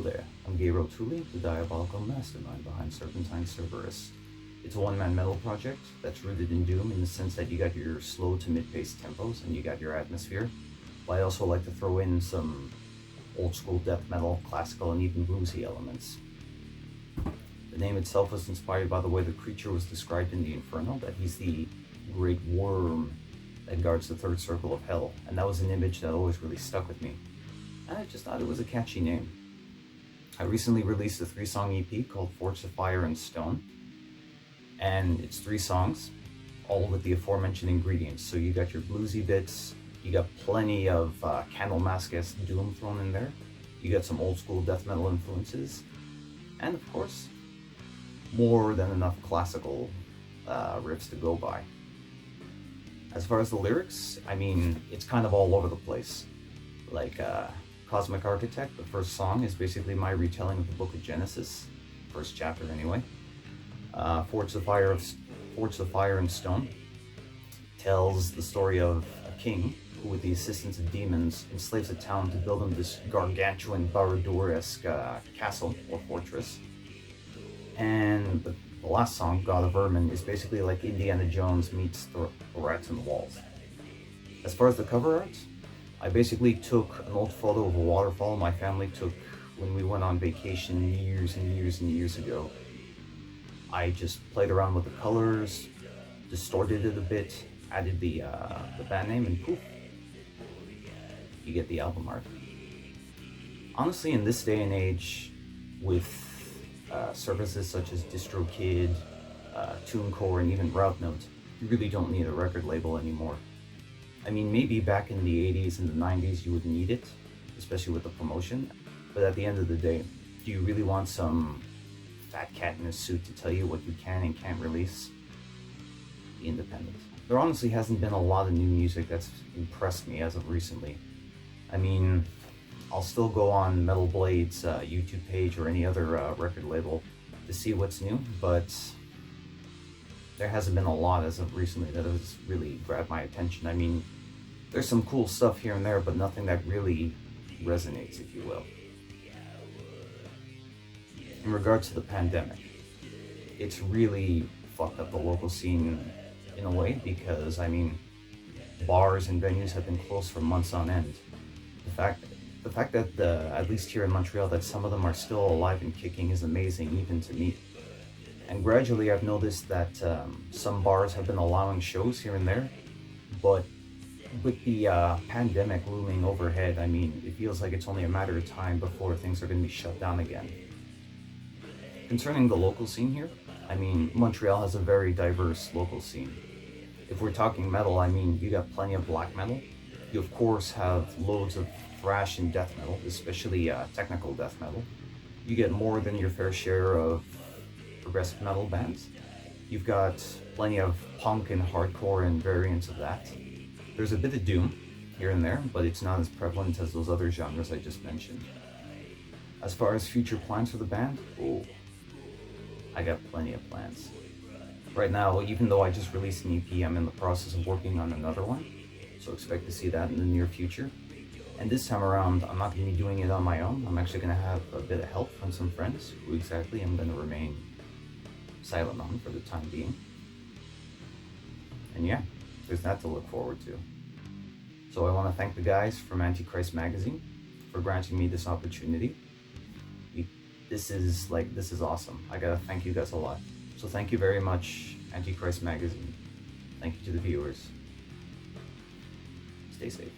Hello there, I'm Gabriel Tulli, the diabolical mastermind behind Serpentine Cerberus. It's a one-man metal project that's rooted in doom in the sense that you got your slow to mid-paced tempos and you got your atmosphere, but I also like to throw in some old-school death metal, classical, and even bluesy elements. The name itself was inspired by the way the creature was described in the Inferno, that he's the great worm that guards the third circle of hell, and that was an image that always really stuck with me. And I just thought it was a catchy name. I recently released a 3-song EP called Forge of Fire and Stone, and it's 3 songs, all with the aforementioned ingredients. So you got your bluesy bits, you got plenty of Candlemask-esque doom thrown in there, you got some old school death metal influences, and of course, more than enough classical riffs to go by. As far as the lyrics, I mean, it's kind of all over the place. Like Cosmic Architect, the first song, is basically my retelling of the book of Genesis, first chapter anyway. Forge the Fire and Stone tells the story of a king who, with the assistance of demons, enslaves a town to build him this gargantuan Barad-dûr-esque castle or fortress. And the last song, God of Vermin, is basically like Indiana Jones meets the Rats in the Walls. As far as the cover art, I basically took an old photo of a waterfall my family took when we went on vacation years and years and years ago. I just played around with the colors, distorted it a bit, added the band name, and poof, you get the album art. Honestly, in this day and age, with services such as DistroKid, TuneCore, and even Route Note, you really don't need a record label anymore. I mean, maybe back in the 80s and the 90s you would need it, especially with the promotion, but at the end of the day, do you really want some fat cat in a suit to tell you what you can and can't release? Be independent. There honestly hasn't been a lot of new music that's impressed me as of recently. I mean, I'll still go on Metal Blade's YouTube page or any other record label to see what's new, but there hasn't been a lot as of recently that has really grabbed my attention. I mean, there's some cool stuff here and there, but nothing that really resonates, if you will. In regards to the pandemic, it's really fucked up the local scene in a way because, I mean, bars and venues have been closed for months on end. The fact that, at least here in Montreal, that some of them are still alive and kicking is amazing, even to me. And gradually I've noticed that some bars have been allowing shows here and there, but with the pandemic looming overhead, I mean, it feels like it's only a matter of time before things are going to be shut down again. Concerning the local scene here, I mean, Montreal has a very diverse local scene. If we're talking metal, I mean, you got plenty of black metal. You of course have loads of thrash and death metal, especially technical death metal. You get more than your fair share of progressive metal bands. You've got plenty of punk and hardcore and variants of that. There's a bit of doom here and there, but it's not as prevalent as those other genres I just mentioned. As far as future plans for the band, I got plenty of plans. Right now, even though I just released an EP, I'm in the process of working on another one, so expect to see that in the near future. And this time around, I'm not going to be doing it on my own. I'm actually going to have a bit of help from some friends who exactly I'm going to remain silent on for the time being. And yeah, there's that to look forward to. So I want to thank the guys from Antichrist magazine for granting me this opportunity. This is awesome. I gotta thank you guys a lot. So thank you very much, Antichrist magazine. Thank you to the viewers. Stay safe.